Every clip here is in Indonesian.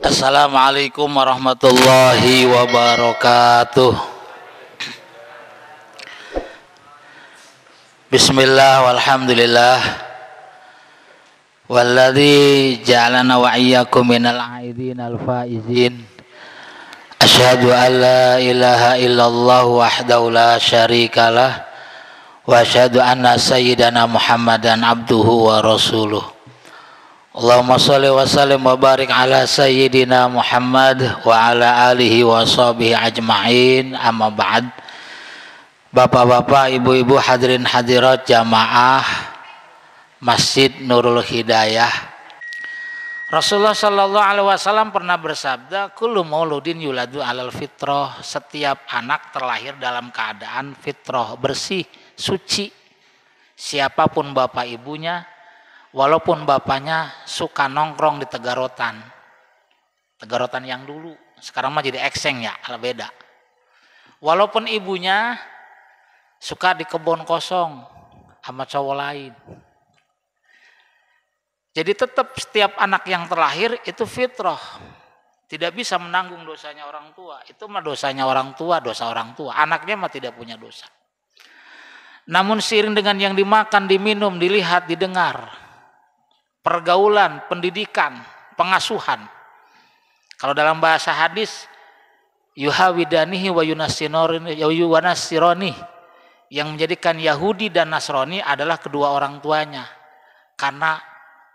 Assalamualaikum warahmatullahi wabarakatuh. Bismillah walhamdulillah. Walladzi ja'alana wa iyyakum minal aidin al-faizin. Asyhadu an la ilaha illallah wahdahu la syarikalah wa asyhadu anna sayyidana Muhammadan abduhu wa rasuluh. Allahumma sholli wa sallim wa barik ala sayyidina Muhammad wa ala alihi wa sahbihi ajma'in. Amma ba'd. Bapak-bapak, ibu-ibu, hadirin hadirat jamaah Masjid Nurul Hidayah. Rasulullah sallallahu alaihi wasallam pernah bersabda, kullu mauludin yuladu alal fitrah. Setiap anak terlahir dalam keadaan fitrah, bersih, suci. Siapapun bapak ibunya, walaupun bapaknya suka nongkrong di Tegarotan yang dulu, sekarang mah jadi ekseng ya, beda. Walaupun ibunya suka di kebun kosong sama cowok lain. Jadi tetap setiap anak yang terlahir itu fitrah, tidak bisa menanggung dosanya orang tua. Itu mah dosanya orang tua, dosa orang tua. Anaknya mah tidak punya dosa. Namun seiring dengan yang dimakan, diminum, dilihat, didengar, pergaulan, pendidikan, pengasuhan. Kalau dalam bahasa hadis, yuhawidanihi wa yunasironi, yang menjadikan Yahudi dan Nasrani adalah kedua orang tuanya. Karena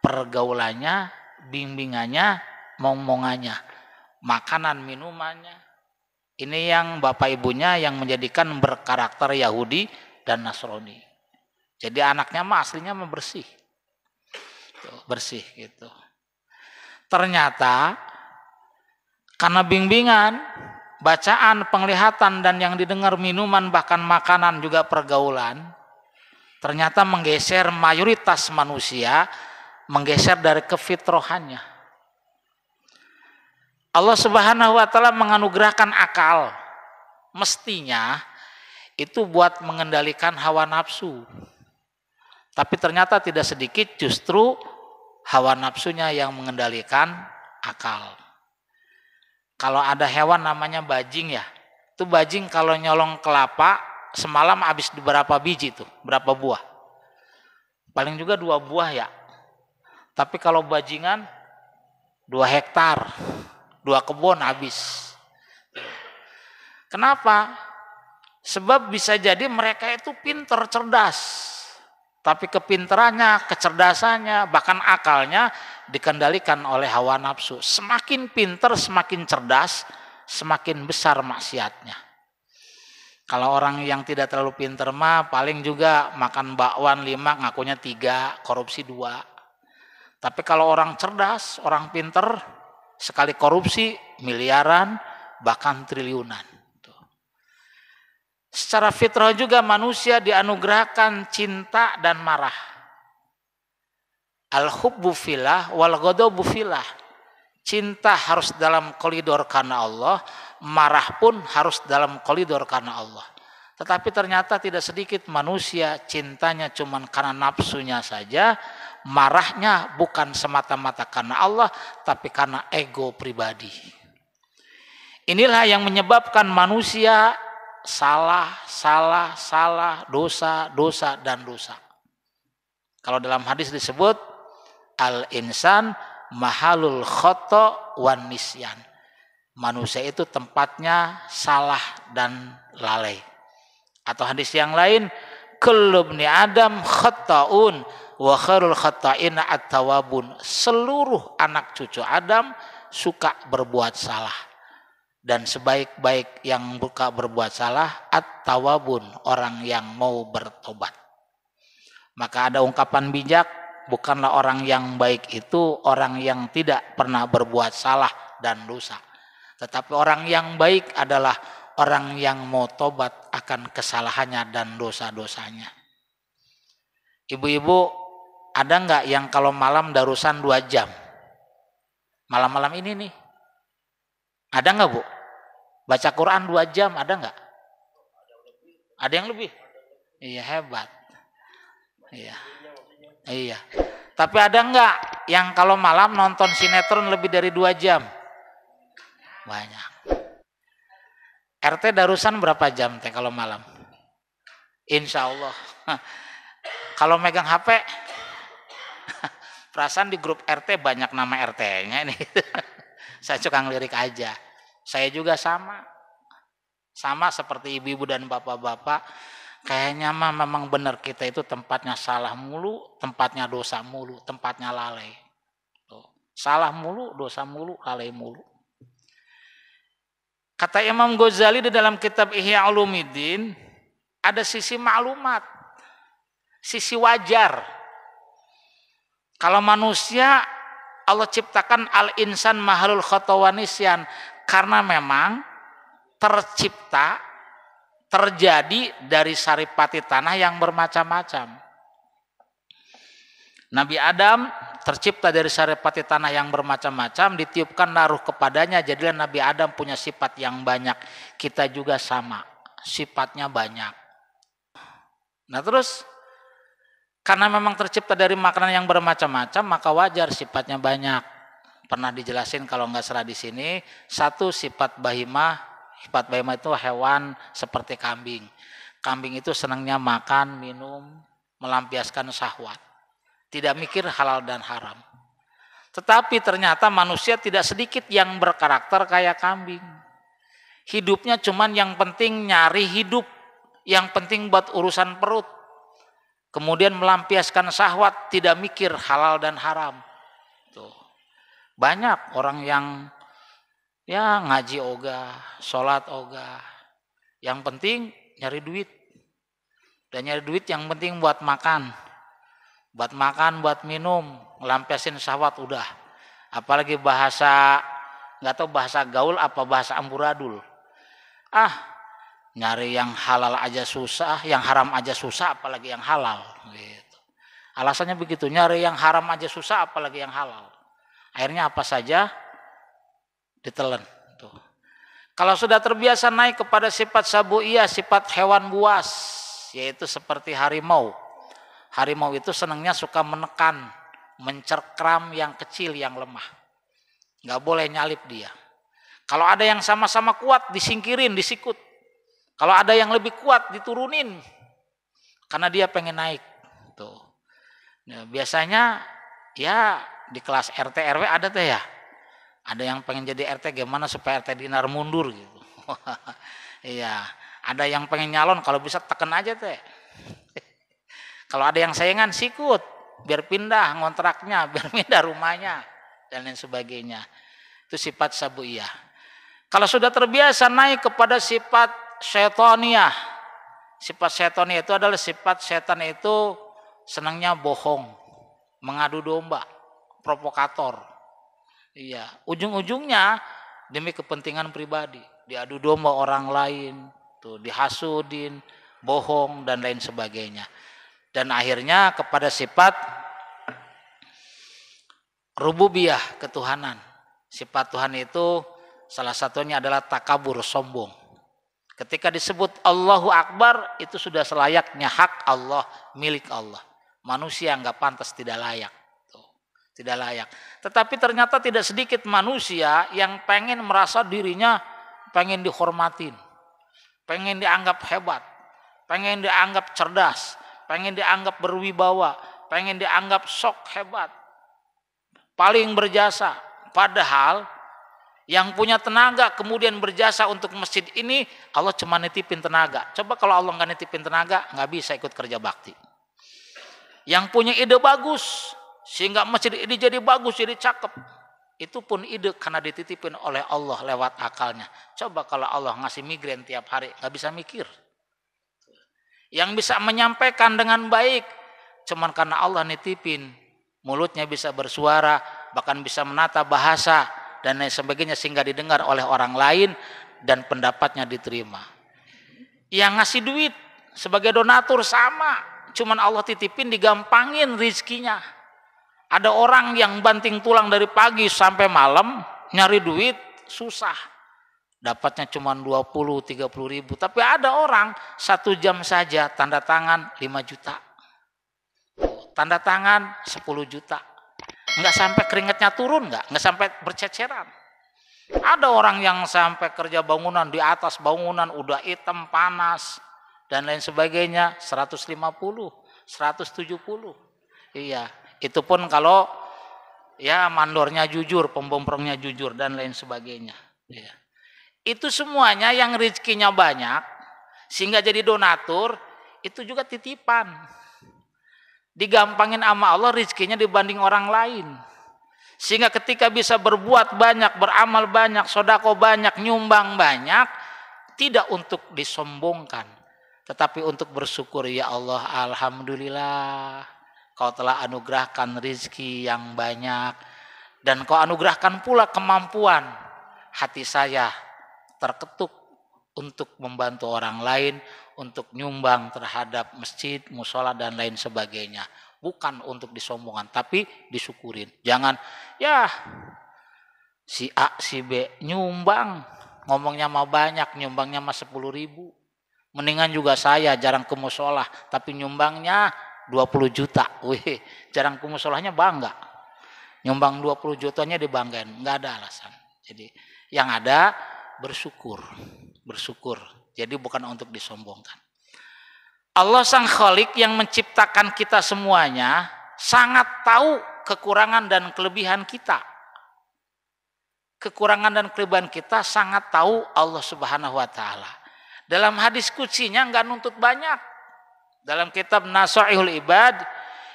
pergaulannya, bimbingannya, momongannya, makanan, minumannya. Ini yang bapak ibunya yang menjadikan berkarakter Yahudi dan Nasrani. Jadi anaknya mah aslinya bersih gitu. Ternyata karena bimbingan, bacaan, penglihatan, dan yang didengar minuman, bahkan makanan juga pergaulan, ternyata menggeser mayoritas manusia, menggeser dari kefitrohannya. Allah Subhanahu wa taala menganugerahkan akal, mestinya itu buat mengendalikan hawa nafsu. Tapi ternyata tidak sedikit justru hawa nafsunya yang mengendalikan akal. Kalau ada hewan namanya bajing ya, itu bajing kalau nyolong kelapa semalam habis berapa biji tuh, berapa buah? Paling juga 2 buah ya. Tapi kalau bajingan 2 hektar, 2 kebun habis. Kenapa? Sebab bisa jadi mereka itu pintar, cerdas. Tapi kepintarannya, kecerdasannya, bahkan akalnya dikendalikan oleh hawa nafsu. Semakin pintar, semakin cerdas, semakin besar maksiatnya. Kalau orang yang tidak terlalu pintar mah paling juga makan bakwan 5, ngakunya 3, korupsi 2. Tapi kalau orang cerdas, orang pintar, sekali korupsi miliaran, bahkan triliunan. Secara fitrah juga manusia dianugerahkan cinta dan marah. Al-hubbu fillah wal ghadabu fillah. Cinta harus dalam koridor karena Allah, marah pun harus dalam koridor karena Allah. Tetapi ternyata tidak sedikit manusia cintanya cuma karena nafsunya saja, marahnya bukan semata-mata karena Allah, tapi karena ego pribadi. Inilah yang menyebabkan manusia salah, dosa, dan dosa. Kalau dalam hadis disebut al-insan mahalul khata' wan nisyan. Manusia itu tempatnya salah dan lalai. Atau hadis yang lain, kullu bni adam khata'un wa khairul khata'ina at-tawabun. Seluruh anak cucu Adam suka berbuat salah. Dan sebaik-baik yang buka berbuat salah at-tawabun, orang yang mau bertobat. Maka ada ungkapan bijak, bukanlah orang yang baik itu orang yang tidak pernah berbuat salah dan dosa. Tetapi orang yang baik adalah orang yang mau tobat akan kesalahannya dan dosa-dosanya. Ibu-ibu, ada nggak yang kalau malam darusan 2 jam? Malam-malam ini nih. Ada nggak Bu? Baca Quran 2 jam ada nggak? Ada yang lebih? Iya, hebat. Iya. Tapi ada nggak yang kalau malam nonton sinetron lebih dari 2 jam? Banyak. RT darusan berapa jam teh kalau malam? Insya Allah. Kalau megang HP, perasaan di grup RT banyak nama RT-nya ini. Saya suka ngelirik aja. Saya juga sama seperti ibu-ibu dan bapak-bapak. Kayaknya mah memang benar kita itu tempatnya salah mulu, tempatnya dosa mulu, tempatnya lalai. Tuh. Salah mulu, dosa mulu, lalai mulu. Kata Imam Ghazali di dalam kitab Ihya Ulumuddin, ada sisi maklumat, sisi wajar. Kalau manusia Allah ciptakan al-insan mahalul khata wa nisyan, karena memang terjadi dari saripati tanah yang bermacam-macam. Nabi Adam tercipta dari saripati tanah yang bermacam-macam, ditiupkan naruh kepadanya, jadilah Nabi Adam punya sifat yang banyak. Kita juga sama, sifatnya banyak. Nah terus, karena memang tercipta dari makanan yang bermacam-macam, maka wajar sifatnya banyak. Pernah dijelasin kalau nggak salah di sini, satu sifat bahimah itu hewan seperti kambing. Kambing itu senangnya makan, minum, melampiaskan syahwat. Tidak mikir halal dan haram. Tetapi ternyata manusia tidak sedikit yang berkarakter kayak kambing. Hidupnya cuman yang penting nyari hidup, yang penting buat urusan perut. Kemudian melampiaskan syahwat, tidak mikir halal dan haram. Tuh. Banyak orang yang ya ngaji ogah, sholat ogah. Yang penting nyari duit. Dan nyari duit yang penting buat makan. Buat makan, buat minum, ngelampiasin syahwat udah. Apalagi bahasa, nggak tahu bahasa gaul apa bahasa amburadul. Nyari yang halal aja susah, yang haram aja susah, apalagi yang halal. Gitu. Alasannya begitu, nyari yang haram aja susah, apalagi yang halal. Akhirnya apa saja ditelan. Tuh. Kalau sudah terbiasa naik kepada sifat sabu'iyah, sifat hewan buas, yaitu seperti harimau. Harimau itu senangnya suka menekan, mencerkram yang kecil, yang lemah. Nggak boleh nyalip dia. Kalau ada yang sama-sama kuat, disingkirin, disikut. Kalau ada yang lebih kuat, diturunin. Karena dia pengen naik. Tuh. Nah, biasanya ya di kelas RT RW ada tuh ya. Ada yang pengen jadi RT gimana supaya RT Dinar mundur gitu. Iya. Ada yang pengen nyalon, kalau bisa tekan aja teh. Kalau ada yang saingan sikut, biar pindah ngontraknya, biar pindah rumahnya, dan lain sebagainya. Itu sifat sabu'iyah. Kalau sudah terbiasa naik kepada sifat syaitaniyah. Sifat syaitaniyah itu adalah sifat setan itu senangnya bohong, mengadu domba, provokator. Iya, ujung-ujungnya demi kepentingan pribadi, diadu domba orang lain, tuh dihasudin, bohong dan lain sebagainya. Dan akhirnya kepada sifat rububiyah, ketuhanan. Sifat Tuhan itu salah satunya adalah takabur, sombong. Ketika disebut Allahu Akbar, itu sudah selayaknya hak Allah, milik Allah. Manusia nggak pantas, tidak layak. Tuh, tidak layak. Tetapi ternyata tidak sedikit manusia yang pengen merasa dirinya pengen dihormatin, pengen dianggap hebat, pengen dianggap cerdas, pengen dianggap berwibawa, pengen dianggap sok hebat, paling berjasa. Padahal yang punya tenaga kemudian berjasa untuk masjid ini, Allah cuma nitipin tenaga. Coba kalau Allah nggak nitipin tenaga, nggak bisa ikut kerja bakti. Yang punya ide bagus, sehingga masjid ini jadi bagus, jadi cakep, itu pun ide karena dititipin oleh Allah lewat akalnya. Coba kalau Allah ngasih migrain tiap hari, nggak bisa mikir. Yang bisa menyampaikan dengan baik, cuman karena Allah nitipin, mulutnya bisa bersuara, bahkan bisa menata bahasa, dan lain sebagainya sehingga didengar oleh orang lain dan pendapatnya diterima. Yang ngasih duit sebagai donatur sama, cuman Allah titipin, digampangin rizkinya. Ada orang yang banting tulang dari pagi sampai malam nyari duit susah, dapatnya cuma 20-30 ribu. Tapi ada orang 1 jam saja tanda tangan 5 juta, tanda tangan 10 juta. Nggak sampai keringatnya turun, nggak sampai berceceran. Ada orang yang sampai kerja bangunan, di atas bangunan udah hitam panas dan lain sebagainya, 150, 170. Iya, itu pun kalau ya mandornya jujur, pembongkrongnya jujur dan lain sebagainya. Iya. Itu semuanya yang rezekinya banyak sehingga jadi donatur, itu juga titipan. Digampangin sama Allah rezekinya dibanding orang lain. Sehingga ketika bisa berbuat banyak, beramal banyak, sodako banyak, nyumbang banyak, tidak untuk disombongkan, tetapi untuk bersyukur. Ya Allah, alhamdulillah Kau telah anugerahkan rezeki yang banyak, dan Kau anugerahkan pula kemampuan. Hati saya terketuk untuk membantu orang lain, untuk nyumbang terhadap masjid, musola dan lain sebagainya. Bukan untuk disombongkan, tapi disyukurin. Jangan ya si A, si B nyumbang, ngomongnya mah banyak, nyumbangnya mah 10.000. Mendingan juga saya jarang ke musola, tapi nyumbangnya 20 juta. Wih, jarang ke musolanya bangga. Nyumbang 20 jutanya dibanggain, nggak ada alasan. Jadi yang ada bersyukur. Jadi bukan untuk disombongkan. Allah Sang Khalik yang menciptakan kita semuanya sangat tahu kekurangan dan kelebihan kita. Kekurangan dan kelebihan kita sangat tahu Allah Subhanahu wa taala. Dalam hadis qudsinya enggak nuntut banyak. Dalam kitab Nasaihul Ibad,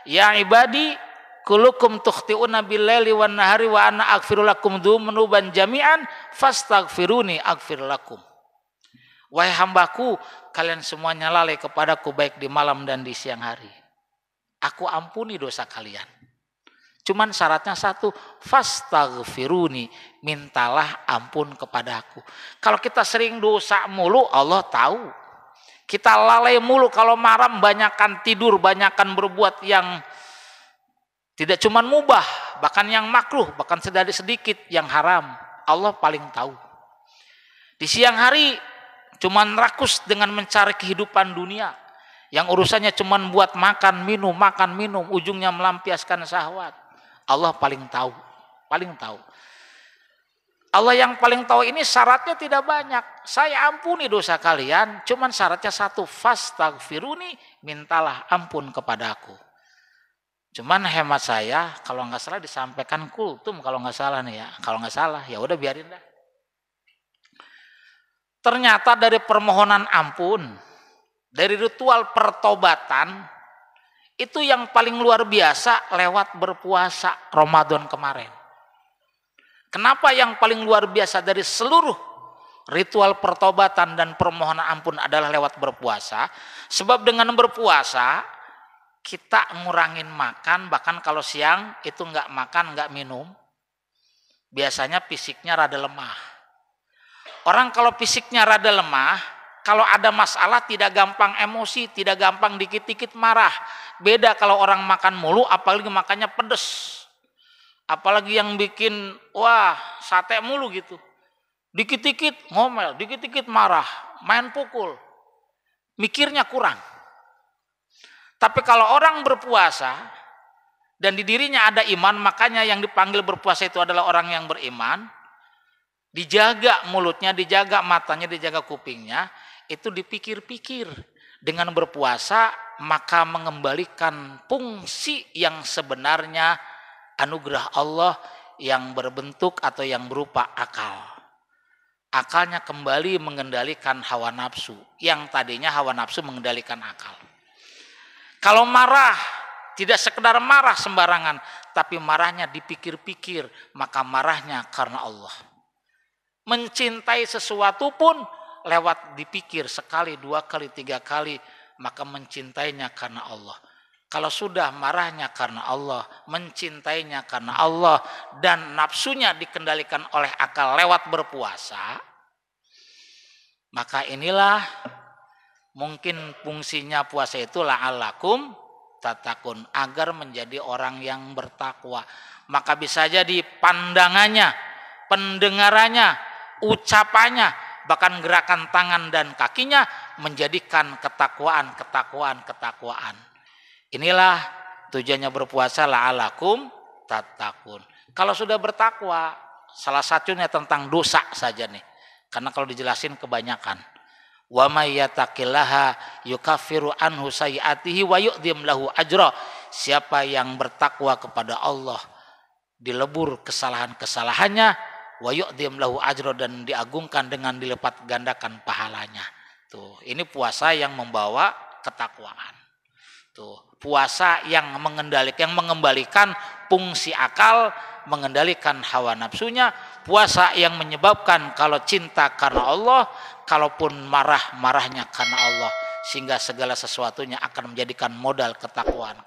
ya ibadi kullukum tukhti'una bil-laili wan nahari wa ana aghfiru lakum dzunuban jami'an fastaghfiruni aghfir lakum. Wahai hambaku, kalian semuanya lalai kepadaku baik di malam dan di siang hari. Aku ampuni dosa kalian. Cuman syaratnya satu, fastaghfiruni, mintalah ampun kepadaku. Kalau kita sering dosa mulu, Allah tahu. Kita lalai mulu, kalau marah banyakkan tidur, banyakkan berbuat yang tidak cuman mubah, bahkan yang makruh, bahkan sedikit yang haram. Allah paling tahu. Di siang hari cuman rakus dengan mencari kehidupan dunia, yang urusannya cuman buat makan minum, ujungnya melampiaskan syahwat. Allah paling tahu. Allah yang paling tahu ini syaratnya tidak banyak. Saya ampuni dosa kalian, cuman syaratnya satu, fastaghfiruni, mintalah ampun kepadaku. Cuman hemat saya, kalau nggak salah disampaikan kultum, kalau nggak salah nih ya, kalau nggak salah ya udah biarin dah. Ternyata dari permohonan ampun, dari ritual pertobatan, itu yang paling luar biasa lewat berpuasa Ramadan kemarin. Kenapa yang paling luar biasa dari seluruh ritual pertobatan dan permohonan ampun adalah lewat berpuasa? Sebab dengan berpuasa, kita ngurangin makan, bahkan kalau siang itu nggak makan, nggak minum, biasanya fisiknya rada lemah. Orang kalau fisiknya rada lemah, kalau ada masalah tidak gampang emosi, tidak gampang dikit-dikit marah. Beda kalau orang makan mulu, apalagi makannya pedes. Apalagi yang bikin, wah sate mulu gitu. Dikit-dikit ngomel, dikit-dikit marah, main pukul. Mikirnya kurang. Tapi kalau orang berpuasa, dan di dirinya ada iman, makanya yang dipanggil berpuasa itu adalah orang yang beriman. Dijaga mulutnya, dijaga matanya, dijaga kupingnya, itu dipikir-pikir. Dengan berpuasa, maka mengembalikan fungsi yang sebenarnya anugerah Allah yang berbentuk atau yang berupa akal. Akalnya kembali mengendalikan hawa nafsu, yang tadinya hawa nafsu mengendalikan akal. Kalau marah, tidak sekedar marah sembarangan, tapi marahnya dipikir-pikir, maka marahnya karena Allah. Mencintai sesuatu pun lewat dipikir sekali, 2 kali, 3 kali, maka mencintainya karena Allah. Kalau sudah marahnya karena Allah, mencintainya karena Allah, dan nafsunya dikendalikan oleh akal lewat berpuasa, maka inilah mungkin fungsinya puasa itu la'allakum tatakun, agar menjadi orang yang bertakwa. Maka bisa jadi pandangannya, pendengarannya, ucapannya, bahkan gerakan tangan dan kakinya menjadikan ketakwaan. Inilah tujuannya berpuasa, la'alakum tatakun. Kalau sudah bertakwa, salah satunya tentang dosa saja nih. Karena kalau dijelasin kebanyakan. Wa may yattaqillaha yukaffiru anhu sayyi'atihi wa yu'dhim lahu ajra. Siapa yang bertakwa kepada Allah, dilebur kesalahan-kesalahannya, wa yu'dhim lahu ajra, dan diagungkan dengan dilipat gandakan pahalanya. Tuh, ini puasa yang membawa ketakwaan. Tuh, puasa yang mengembalikan fungsi akal, mengendalikan hawa nafsunya, puasa yang menyebabkan kalau cinta karena Allah, kalaupun marahnya karena Allah, sehingga segala sesuatunya akan menjadikan modal ketakwaan.